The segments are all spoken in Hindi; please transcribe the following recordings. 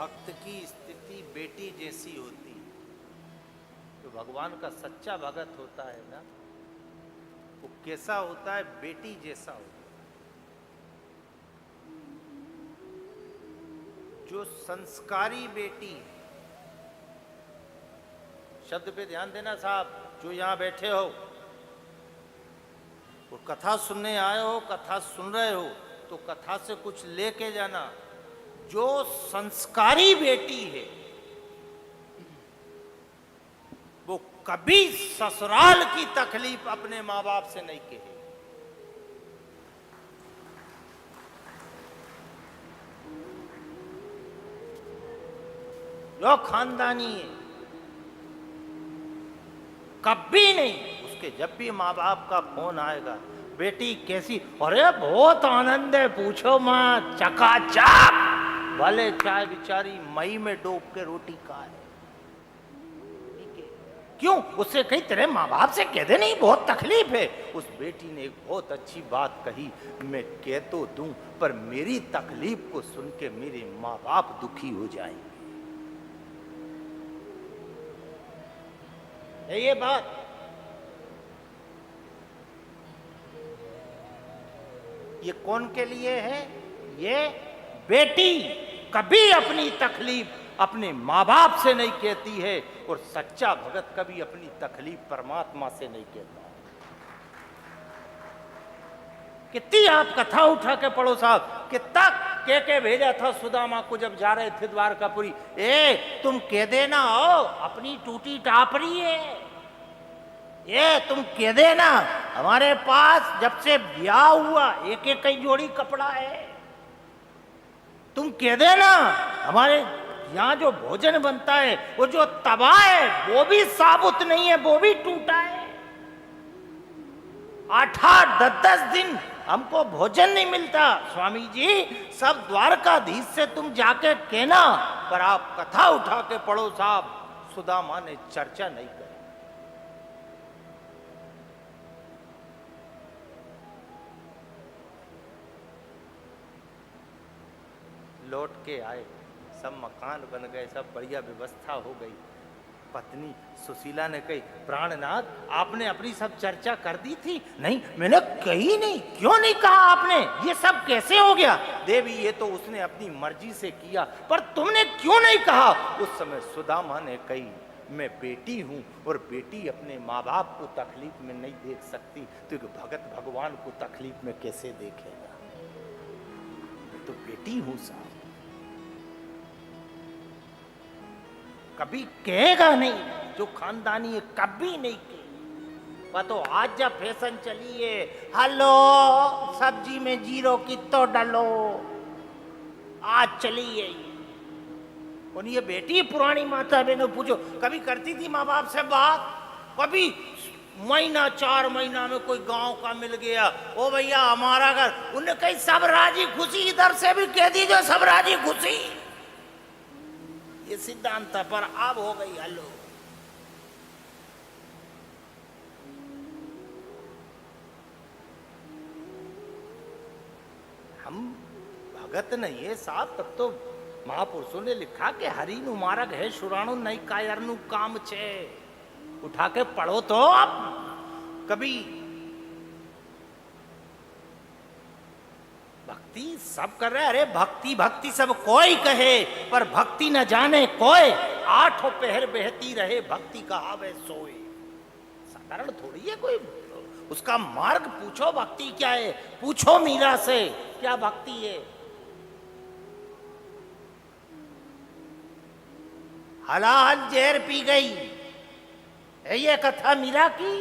भक्त की स्थिति बेटी जैसी होती है। तो भगवान का सच्चा भगत होता है ना, वो कैसा होता है? बेटी जैसा होता है। जो संस्कारी बेटी है, शब्द पे ध्यान देना साहब, जो यहां बैठे हो और कथा सुनने आए हो, कथा सुन रहे हो, तो कथा से कुछ लेके जाना। जो संस्कारी बेटी है वो कभी ससुराल की तकलीफ अपने माँ बाप से नहीं कहे। जो खानदानी है कभी नहीं, उसके जब भी माँ बाप का फोन आएगा, बेटी कैसी, अरे बहुत आनंद है, पूछो मत, चकाचक, भले चाय बेचारी मई में डूब के रोटी खाए। क्यों? उससे कही तेरे माँ बाप से कह दे, नहीं बहुत तकलीफ है। उस बेटी ने एक बहुत अच्छी बात कही, मैं कह तो दूं पर मेरी तकलीफ को सुन के मेरे माँ बाप दुखी हो जाएंगे। ये बात ये कौन के लिए है? ये बेटी कभी अपनी तकलीफ अपने माँ बाप से नहीं कहती है, और सच्चा भगत कभी अपनी तकलीफ परमात्मा से नहीं कहता। कितनी आप कथा उठा के पढ़ो साहब, कितना के भेजा था सुदामा को जब जा रहे थे द्वारकापुरी, तुम कह देना हो अपनी टूटी टापरी है, ये तुम कह देना हमारे पास जब से ब्याह हुआ एक एक कई जोड़ी कपड़ा है, तुम कह देना हमारे यहाँ जो भोजन बनता है वो जो तवा है वो भी साबुत नहीं है, वो भी टूटा है, 8-8 10-10 दिन हमको भोजन नहीं मिलता। स्वामी जी सब द्वारकाधीश से तुम जाके कहना, पर आप कथा उठा के पढ़ो साहब, सुदामा ने चर्चा नहीं करी। लौट के आए, सब मकान बन गए, सब बढ़िया व्यवस्था हो गई। पत्नी सुशीला ने कही, प्राणनाथ आपने अपनी सब चर्चा कर दी थी? नहीं मैंने कही नहीं। क्यों नहीं कहा आपने? ये सब कैसे हो गया? देवी ये तो उसने अपनी मर्जी से किया, पर तुमने क्यों नहीं कहा? उस समय सुदामा ने कही, मैं बेटी हूं और बेटी अपने माँ बाप को तकलीफ में नहीं देख सकती, तो भगत भगवान को तकलीफ में कैसे देखेगा? तो बेटी हूं साहब, कभी कहेगा नहीं। जो खानदानी है कभी नहीं कहे। वह तो आज जब फैशन चली है, हेलो सब्जी में जीरो कितो डालो, आज चली है। और ये बेटी पुरानी माता बहनों पूछो, कभी करती थी माँ बाप से बात? कभी महीना 4 महीना में कोई गांव का मिल गया, ओ भैया हमारा घर, उन्हें कही सब राजी खुशी, इधर से भी कह दीजिए सब राजी खुशी। ये सिद्धांत था, पर अब हो गई हल्लो। हम भगत नहीं है साहब, तब तो महापुरुषों ने लिखा कि हरि नु मार्ग है सुराणु नहीं कायर नु काम छे। उठा के पढ़ो तो आप कभी। भक्ति सब कर रहे, अरे भक्ति भक्ति सब कोई कहे, पर भक्ति न जाने कोई। 8 पहर बहती रहे भक्ति कहा वे सोए। साधारण थोड़ी है कोई, उसका मार्ग पूछो भक्ति क्या है, पूछो मीरा से क्या भक्ति है। हलाहल जहर पी गई है ये कथा मीरा की।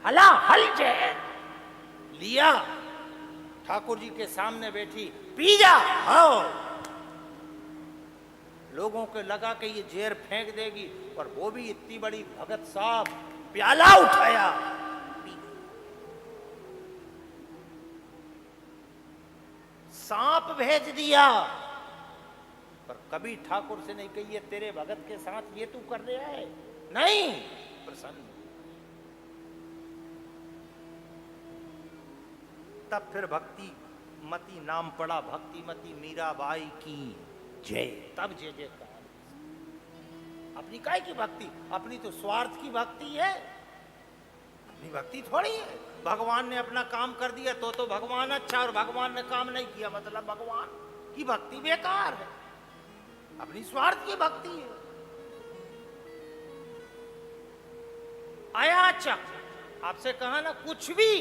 हलाहल जहर लिया, ठाकुर जी के सामने बैठी, पी जा। हाँ, लोगों को लगा कि ये जहर फेंक देगी, और वो भी इतनी बड़ी भगत साहब, प्याला उठाया, सांप भेज दिया। पर कभी ठाकुर से नहीं कही, तेरे भगत के साथ ये तू कर रहा है, नहीं। प्रसन्न तब फिर भक्ति मती नाम पड़ा, भक्ति मती मीराबाई की। जय, तब जय जयकार। अपनी काय की भक्ति? अपनी तो स्वार्थ की भक्ति है, अपनी भक्ति थोड़ी है। भगवान ने अपना काम कर दिया तो भगवान अच्छा, और भगवान ने काम नहीं किया मतलब भगवान की भक्ति बेकार है। अपनी स्वार्थ की भक्ति है। अयाचक, आपसे कहा ना, कुछ भी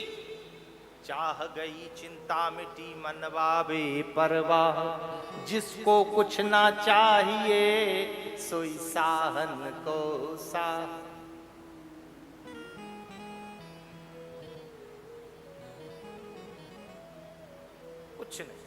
चाह गई चिंता मिटी मनवा बेपरवाह, जिसको कुछ ना चाहिए सोई साहन को साह। कुछ नहीं,